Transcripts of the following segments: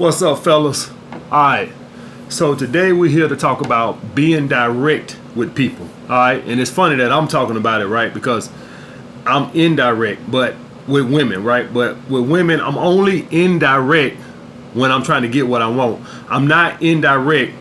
What's up, fellas? Alright, so today we're here to talk about being direct with people. Alright, and it's funny that I'm talking about it, right? Because I'm indirect, but with women, right? But with women, I'm only indirect when I'm trying to get what I want. I'm not indirect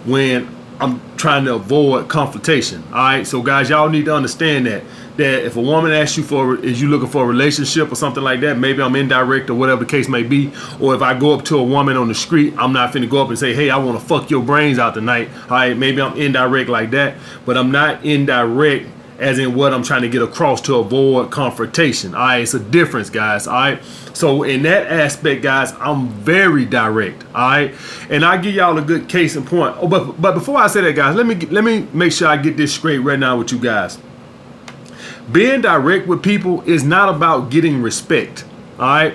when I'm trying to avoid confrontation. Alright, so guys, y'all need to understand that if a woman asks you is you looking for a relationship or something like that, maybe I'm indirect or whatever the case may be. Or if I go up to a woman on the street, I'm not finna go up and say, hey, I want to fuck your brains out tonight. All right, maybe I'm indirect like that, but I'm not indirect as in what I'm trying to get across to avoid confrontation. All right, it's a difference, guys. All right, so in that aspect, guys, I'm very direct. All right, and I give y'all a good case in point. Oh, but before I say that, guys, let me make sure I get this straight right now with you guys. Being direct with people is not about getting respect. All right,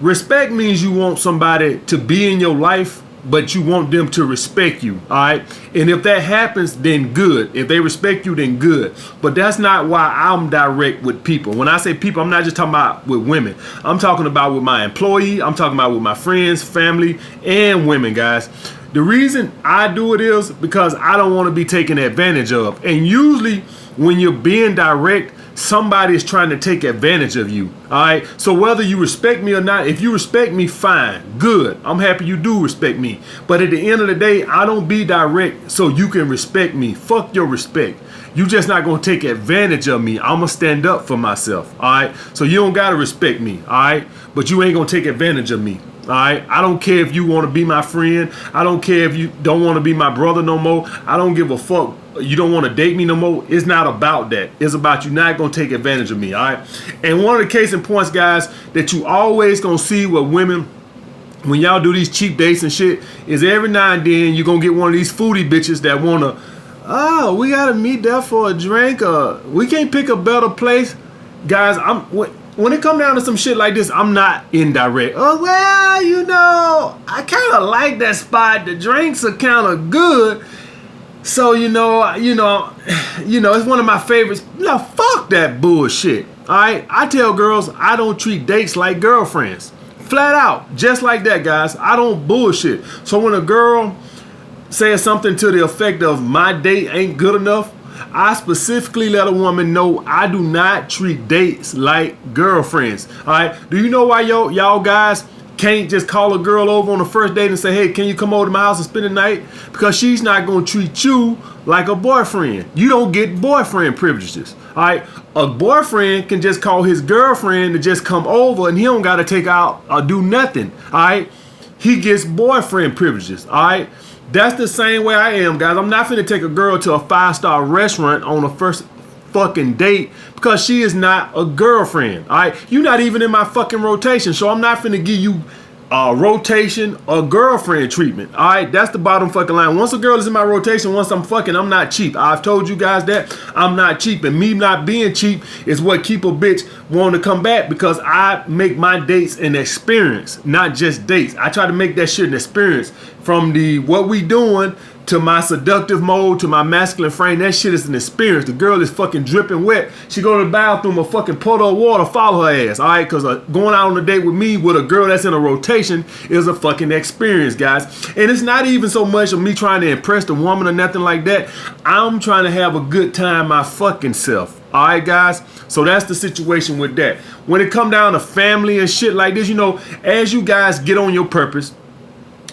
respect means you want somebody to be in your life, but you want them to respect you. All right, and if that happens, then good. If they respect you, then good. But that's not why I'm direct with people. When I say people, I'm not just talking about with women. I'm talking about with my employee. I'm talking about with my friends, family, and women, guys. The reason I do it is because I don't want to be taken advantage of. And usually when you're being direct, somebody is trying to take advantage of you. All right, so whether you respect me or not, if you respect me, fine, good. I'm happy you do respect me. But at the end of the day, I don't be direct so you can respect me. Fuck your respect. You just not gonna take advantage of me. I'm gonna stand up for myself. All right, so you don't gotta respect me. All right, but you ain't gonna take advantage of me. All right, I don't care if you want to be my friend. I don't care if you don't want to be my brother no more. I don't give a fuck. You don't want to date me no more. It's not about that. It's about you not going to take advantage of me. All right. And one of the case in points, guys, that you always going to see with women when y'all do these cheap dates and shit is every now and then you're going to get one of these foodie bitches that want to, oh, we got to meet there for a drink. We can't pick a better place. Guys, when it come down to some shit like this, I'm not indirect. Oh, well, you know, I kind of like that spot. The drinks are kind of good. So, you know, it's one of my favorites. No, fuck that bullshit. All right. I tell girls I don't treat dates like girlfriends. Flat out. Just like that, guys. I don't bullshit. So when a girl says something to the effect of my date ain't good enough, I specifically let a woman know I do not treat dates like girlfriends. All right. Do you know why y'all guys can't just call a girl over on the first date and say, hey, can you come over to my house and spend the night? Because she's not going to treat you like a boyfriend. You don't get boyfriend privileges. All right. A boyfriend can just call his girlfriend to just come over and he don't got to take out or do nothing. All right. He gets boyfriend privileges. All right. That's the same way I am, guys. I'm not finna take a girl to a 5-star restaurant on a first fucking date because she is not a girlfriend. All right, you're not even in my fucking rotation, so I'm not finna give you rotation or girlfriend treatment. All right, that's the bottom fucking line. Once a girl is in my rotation, once I'm fucking, I'm not cheap. I've told you guys that I'm not cheap, and me not being cheap is what keep a bitch want to come back because I make my dates an experience, not just dates. I try to make that shit an experience from the what we doing to my seductive mode, to my masculine frame. That shit is an experience. The girl is fucking dripping wet. She go to the bathroom, a fucking puddle of water, follow her ass. All right, because going out on a date with me with a girl that's in a rotation is a fucking experience, guys. And it's not even so much of me trying to impress the woman or nothing like that. I'm trying to have a good time my fucking self. All right, guys. So that's the situation with that. When it come down to family and shit like this, you know, as you guys get on your purpose,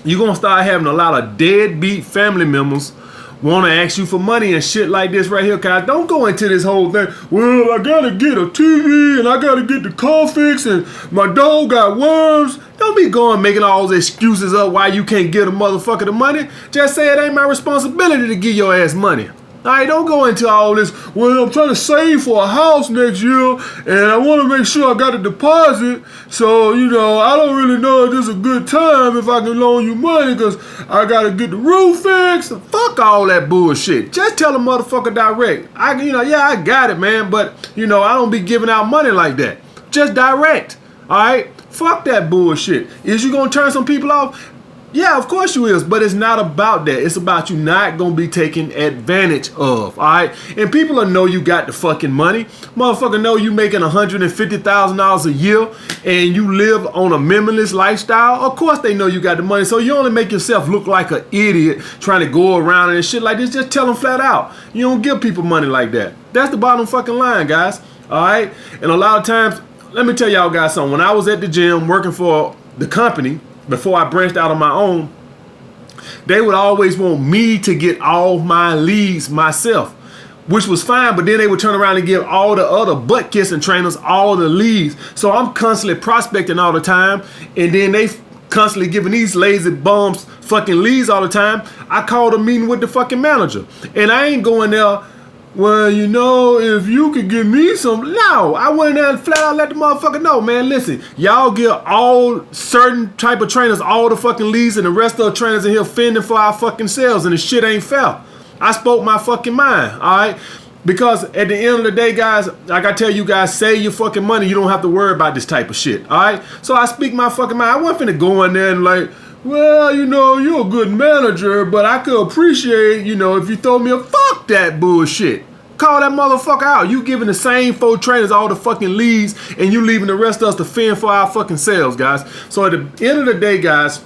you're going to start having a lot of deadbeat family members want to ask you for money and shit like this right here, guys. Don't go into this whole thing. Well, I got to get a TV and I got to get the car fixed and my dog got worms. Don't be going making all those excuses up why you can't get a motherfucker the money. Just say it ain't my responsibility to give your ass money. All right, don't go into all this, well, I'm trying to save for a house next year, and I want to make sure I got a deposit, so, you know, I don't really know if this is a good time if I can loan you money, because I got to get the roof fixed. Fuck all that bullshit. Just tell a motherfucker direct. I got it, man, but, you know, I don't be giving out money like that. Just direct, all right? Fuck that bullshit. Is you going to turn some people off? Yeah, of course you is, but it's not about that. It's about you not gonna be taken advantage of, all right? And people will know you got the fucking money. Motherfucker know you making $150,000 a year and you live on a minimalist lifestyle. Of course they know you got the money, so you only make yourself look like an idiot trying to go around and shit like this. Just tell them flat out. You don't give people money like that. That's the bottom fucking line, guys, all right? And a lot of times, let me tell y'all guys something. When I was at the gym working for the company, before I branched out on my own, they would always want me to get all my leads myself, which was fine, but then they would turn around and give all the other butt kissing trainers all the leads. So I'm constantly prospecting all the time, and then they constantly giving these lazy bums fucking leads all the time. I called a meeting with the fucking manager, and I ain't going there, well, you know, if you could give me some. No, I went in there and flat out let the motherfucker know, man, listen, y'all give all certain type of trainers all the fucking leads, and the rest of the trainers in here fending for our fucking sales, and the shit ain't fair. I spoke my fucking mind, all right? Because at the end of the day, guys, like I tell you guys, save your fucking money. You don't have to worry about this type of shit, all right? So I speak my fucking mind. I wasn't finna go in there and like, well, you know, you're a good manager, but I could appreciate, you know, if you throw me a fuck that bullshit. Call that motherfucker out. You giving the same 4 trainers all the fucking leads, and you leaving the rest of us to fend for our fucking sales, guys. So at the end of the day, guys,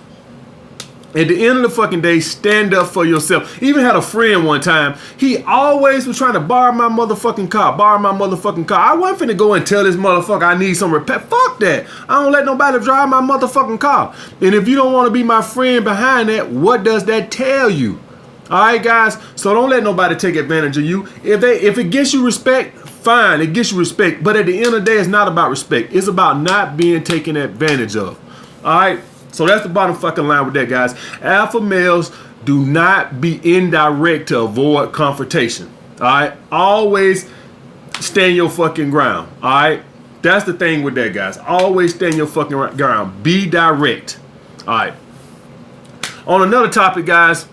at the end of the fucking day, stand up for yourself. Even had a friend one time. He always was trying to borrow my motherfucking car. I wasn't finna go and tell this motherfucker I need some repair. Fuck that. I don't let nobody drive my motherfucking car. And if you don't want to be my friend behind that, what does that tell you? All right, guys. So don't let nobody take advantage of you. If it gets you respect, fine, it gets you respect. But at the end of the day, it's not about respect. It's about not being taken advantage of. All right. So that's the bottom fucking line with that, guys. Alpha males do not be indirect to avoid confrontation. All right. Always stand your fucking ground. All right. That's the thing with that, guys. Always stand your fucking ground. Be direct. All right. On another topic, guys.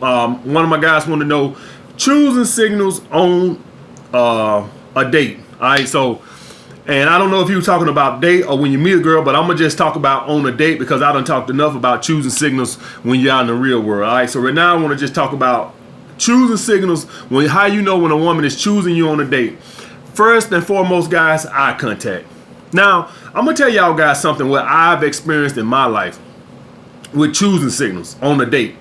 One of my guys want to know choosing signals on a date. All right, so, and I don't know if you were talking about date or when you meet a girl, but I'm gonna just talk about on a date because I done talked enough about choosing signals when you're out in the real world. All right, so right now I want to just talk about choosing signals when how you know when a woman is choosing you on a date. First and foremost, guys, eye contact. Now I'm gonna tell y'all guys something what I've experienced in my life with choosing signals on a date.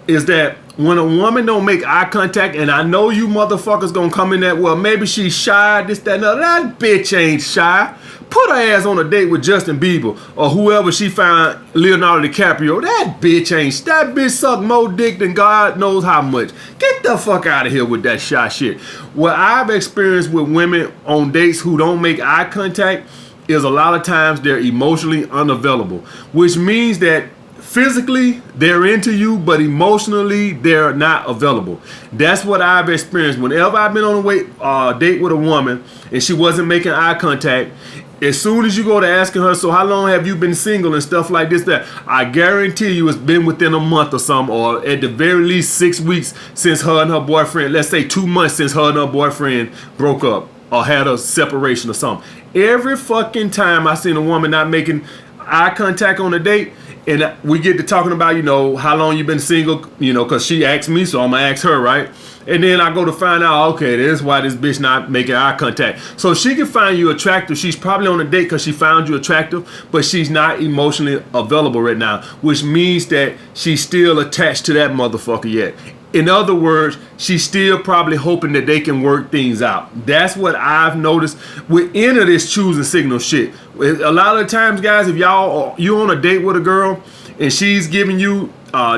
Is that when a woman don't make eye contact, and I know you motherfuckers gonna come in that, well, maybe she's shy, this, that, and other. That bitch ain't shy. Put her ass on a date with Justin Bieber or whoever she found, Leonardo DiCaprio. That bitch ain't. That bitch suck more dick than God knows how much. Get the fuck out of here with that shy shit. What I've experienced with women on dates who don't make eye contact is a lot of times they're emotionally unavailable, which means that physically they're into you, but emotionally they're not available. That's what I've experienced. Whenever I've been on a date with a woman and she wasn't making eye contact, as soon as you go to asking her, so how long have you been single and stuff like this, that, I guarantee you it's been within a month or something, or at the very least 6 weeks since her and her boyfriend, let's say 2 months since her and her boyfriend broke up or had a separation or something. Every fucking time I seen a woman not making eye contact on a date, and we get to talking about, you know, how long you been single, you know, because she asked me, so I'm going to ask her, right? And then I go to find out, okay, this is why this bitch not making eye contact. So she can find you attractive. She's probably on a date because she found you attractive, but she's not emotionally available right now, which means that she's still attached to that motherfucker yet. In other words, she's still probably hoping that they can work things out. That's what I've noticed with any of this choosing signal shit. A lot of the times, guys, if you on a date with a girl and she's giving you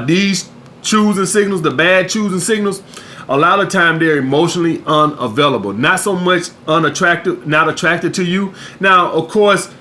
these choosing signals, the bad choosing signals, a lot of time they're emotionally unavailable. Not so much unattractive, not attracted to you. Now, of course,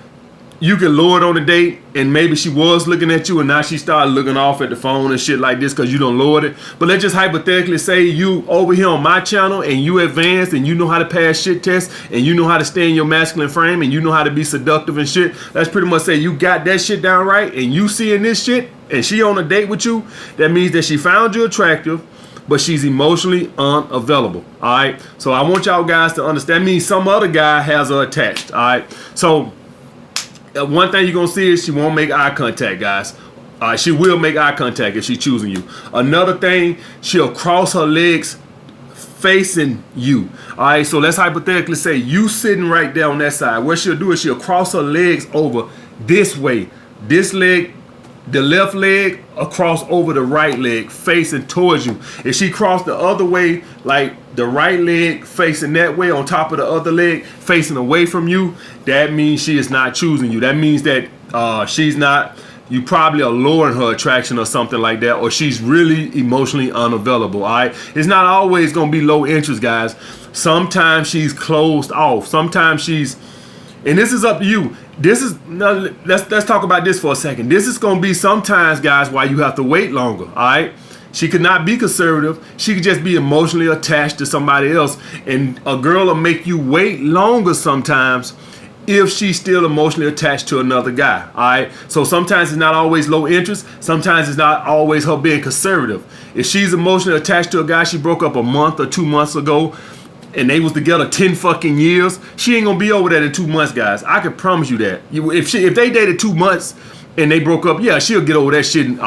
you can lure it on a date and maybe she was looking at you and now she started looking off at the phone and shit like this because you don't lowered it. But let's just hypothetically say you over here on my channel and you advanced and you know how to pass shit tests and you know how to stay in your masculine frame and you know how to be seductive and shit. Let's pretty much say you got that shit down right and you seeing this shit and she on a date with you. That means that she found you attractive, but she's emotionally unavailable. All right. So I want y'all guys to understand. That means some other guy has her attached. All right. So one thing you're going to see is she won't make eye contact, guys. She will make eye contact if she's choosing you. Another thing, she'll cross her legs facing you. All right, so let's hypothetically say you sitting right there on that side. What she'll do is she'll cross her legs over this way. This leg, the left leg, across over the right leg facing towards you. If she crossed the other way, like the right leg facing that way on top of the other leg facing away from you, that means she is not choosing you. That means that she's not, you probably are lowering her attraction or something like that, or she's really emotionally unavailable. All right, it's not always gonna be low interest, guys. Sometimes she's closed off. Sometimes she's, and this is up to you. This is, now let's talk about this for a second. This is gonna be sometimes, guys, why you have to wait longer. All right, she could not be conservative. She could just be emotionally attached to somebody else, and a girl will make you wait longer sometimes if she's still emotionally attached to another guy. All right, so sometimes it's not always low interest. Sometimes it's not always her being conservative. If she's emotionally attached to a guy she broke up a month or 2 months ago, and they was together 10 fucking years, she ain't gonna be over that in 2 months, guys. I can promise you that. If they dated 2 months and they broke up, yeah, she'll get over that shit and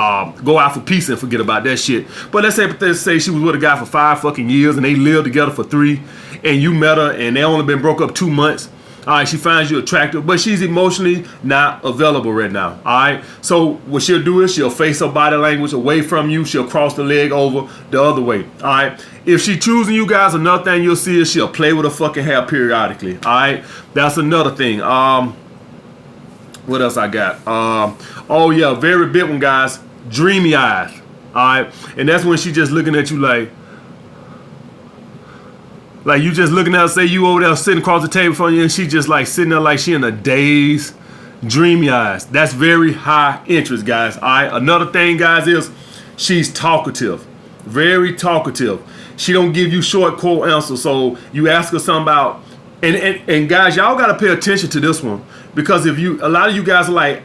go out for peace and forget about that shit. But let's say she was with a guy for 5 fucking years and they lived together for 3, and you met her and they only been broke up 2 months. All right, she finds you attractive, but she's emotionally not available right now. All right, so what she'll do is she'll face her body language away from you. She'll cross the leg over the other way. All right, if she choosing you guys, another thing you'll see is she'll play with her fucking hair periodically. All right, that's another thing. What else I got? Oh yeah, very big one, guys. Dreamy eyes. All right, and that's when she just looking at you like you just looking at her, say you over there sitting across the table from you, and she just like sitting there like she in a daze. Dreamy eyes. That's very high interest, guys. All right. Another thing, guys, is she's talkative. Very talkative. She don't give you short, cold answers. So you ask her something about, and guys, y'all gotta pay attention to this one, because if you, a lot of you guys are like,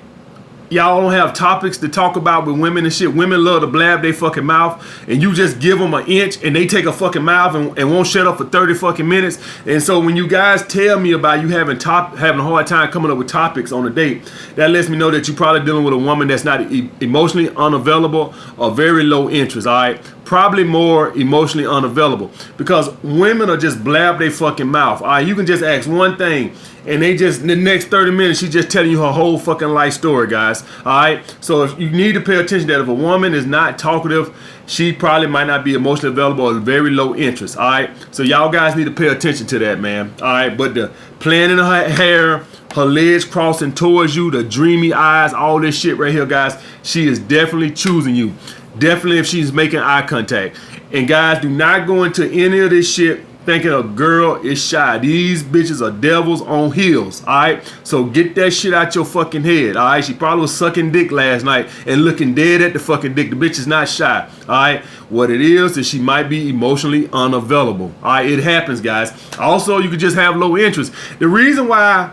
y'all don't have topics to talk about with women and shit. Women love to blab their fucking mouth, and you just give them an inch and they take a fucking mouth and won't shut up for 30 fucking minutes. And so when you guys tell me about you having a hard time coming up with topics on a date, that lets me know that you're probably dealing with a woman that's not emotionally unavailable or very low interest. All right, probably more emotionally unavailable, because women are just blab their fucking mouth. All right, you can just ask one thing and they just, in the next 30 minutes, she's just telling you her whole fucking life story, guys. All right, so if you need to pay attention that if a woman is not talkative, she probably might not be emotionally available or very low interest. All right, so y'all guys need to pay attention to that, man. All right, but the playing in her hair, her legs crossing towards you, the dreamy eyes, all this shit right here, guys, she is definitely choosing you. Definitely if she's making eye contact. And guys, do not go into any of this shit thinking a girl is shy. These bitches are devils on heels. All right, so get that shit out your fucking head. All right, she probably was sucking dick last night and looking dead at the fucking dick. The bitch is not shy. All right, what it is she might be emotionally unavailable. All right, it happens, guys. Also, you could just have low interest. The reason why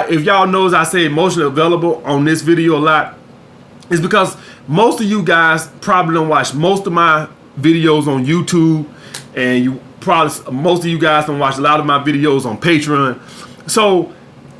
if y'all knows I say emotionally available on this video a lot is because most of you guys probably don't watch most of my videos on YouTube, and most of you guys don't watch a lot of my videos on Patreon. So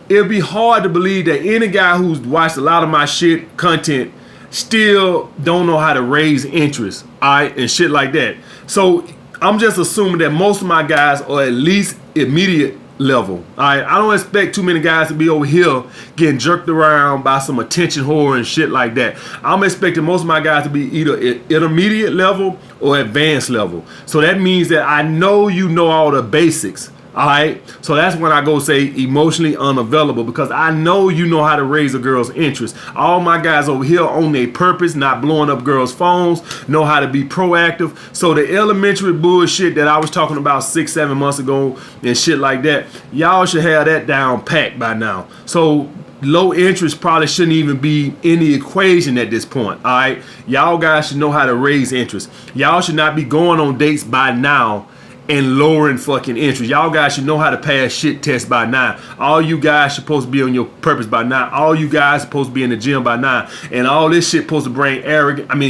it'd be hard to believe that any guy who's watched a lot of my shit content still don't know how to raise interest, all right, and shit like that. So I'm just assuming that most of my guys are at least immediate level. All right, I don't expect too many guys to be over here getting jerked around by some attention whore and shit like that. I'm expecting most of my guys to be either intermediate level or advanced level. So that means that I know you know all the basics. All right, so that's when I go say emotionally unavailable, because I know you know how to raise a girl's interest. All my guys over here on their purpose, not blowing up girls' phones, know how to be proactive. So the elementary bullshit that I was talking about 6-7 months ago and shit like that, y'all should have that down packed by now. So low interest probably shouldn't even be in the equation at this point. All right, y'all guys should know how to raise interest. Y'all should not be going on dates by now and lowering fucking interest. Y'all guys should know how to pass shit tests by now. All you guys supposed to be on your purpose by now. All you guys supposed to be in the gym by now. And all this shit supposed to bring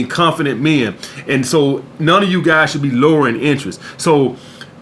confident men. And so none of you guys should be lowering interest. So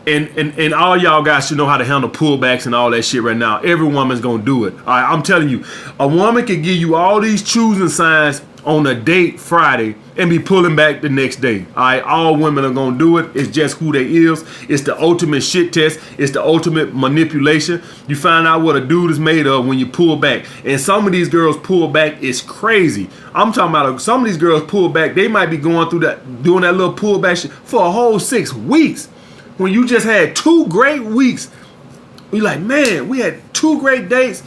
and all y'all guys should know how to handle pullbacks and all that shit right now. Every woman's gonna do it. All right, I'm telling you, a woman can give you all these choosing signs on a date Friday and be pulling back the next day. All right, all women are gonna do it. It's just who they is. It's the ultimate shit test. It's the ultimate manipulation. You find out what a dude is made of when you pull back. And some of these girls pull back is crazy. I'm talking about some of these girls pull back. They might be going through that, doing that little pullback shit for a whole 6 weeks. When you just had 2 great weeks, we like, man, we had 2 great dates.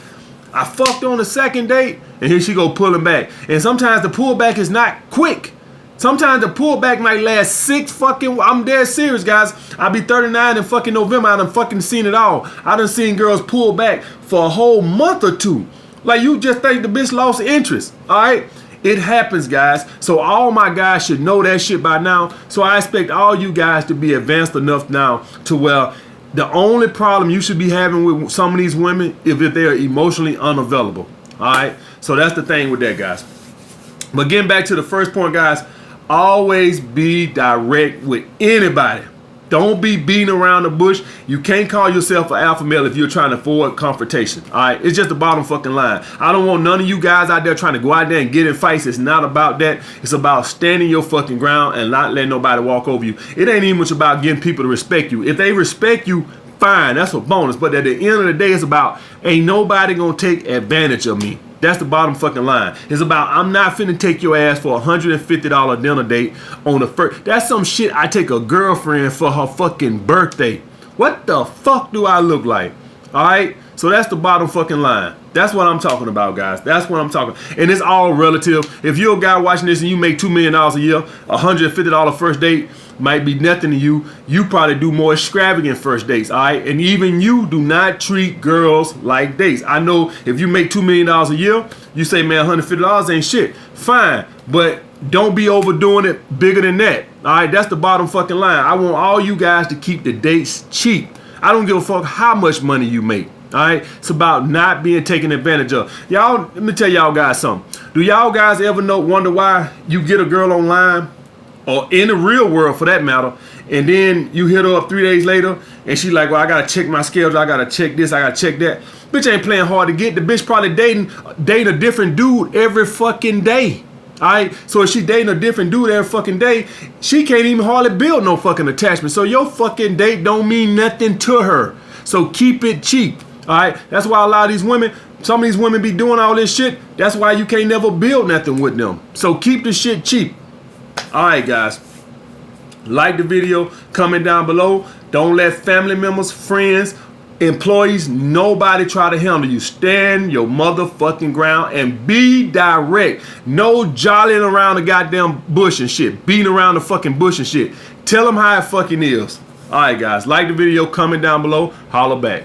I fucked on the second date, and here she go pulling back. And sometimes the pullback is not quick. Sometimes the pullback might last 6 fucking, I'm dead serious, guys. I'll be 39 in fucking November. I done fucking seen it all. I done seen girls pull back for a whole month or 2. Like, you just think the bitch lost interest, all right? It happens, guys. So all my guys should know that shit by now. So I expect all you guys to be advanced enough now to where the only problem you should be having with some of these women is if they are emotionally unavailable. All right. So that's the thing with that, guys. But getting back to the first point, guys, always be direct with anybody. Don't be beating around the bush. You can't call yourself an alpha male if you're trying to avoid confrontation. All right, it's just the bottom fucking line. I don't want none of you guys out there trying to go out there and get in fights. It's not about that. It's about standing your fucking ground and not letting nobody walk over you. It ain't even much about getting people to respect you. If they respect you, fine, that's a bonus. But at the end of the day, it's about ain't nobody gonna take advantage of me. That's the bottom fucking line. It's about I'm not finna take your ass for a $150 dinner date on the first. That's some shit I take a girlfriend for her fucking birthday. What the fuck do I look like? All right? So that's the bottom fucking line. That's what I'm talking about, guys. That's what I'm talking. And it's all relative. If you're a guy watching this and you make $2 million a year, $150 first date might be nothing to you. You probably do more extravagant first dates, all right? And even you do not treat girls like dates. I know if you make $2 million a year, you say, man, $150 ain't shit. Fine, but don't be overdoing it bigger than that, all right? That's the bottom fucking line. I want all you guys to keep the dates cheap. I don't give a fuck how much money you make. All right, it's about not being taken advantage of. Y'all, let me tell y'all guys something. Do y'all guys ever wonder why you get a girl online or in the real world for that matter, and then you hit her up 3 days later and she like, well, I gotta check my schedule, I gotta check this, I gotta check that. Bitch ain't playing hard to get. The bitch probably dating a different dude every fucking day. All right, so if she dating a different dude every fucking day, she can't even hardly build no fucking attachment. So your fucking date don't mean nothing to her. So keep it cheap. All right, that's why a lot of these women, some of these women be doing all this shit. That's why you can't never build nothing with them. So keep the shit cheap. All right, guys. Like the video, comment down below. Don't let family members, friends, employees, nobody try to handle you. Stand your motherfucking ground and be direct. No jollying around the goddamn bush and shit. Beating around the fucking bush and shit. Tell them how it fucking is. All right, guys. Like the video, comment down below. Holla back.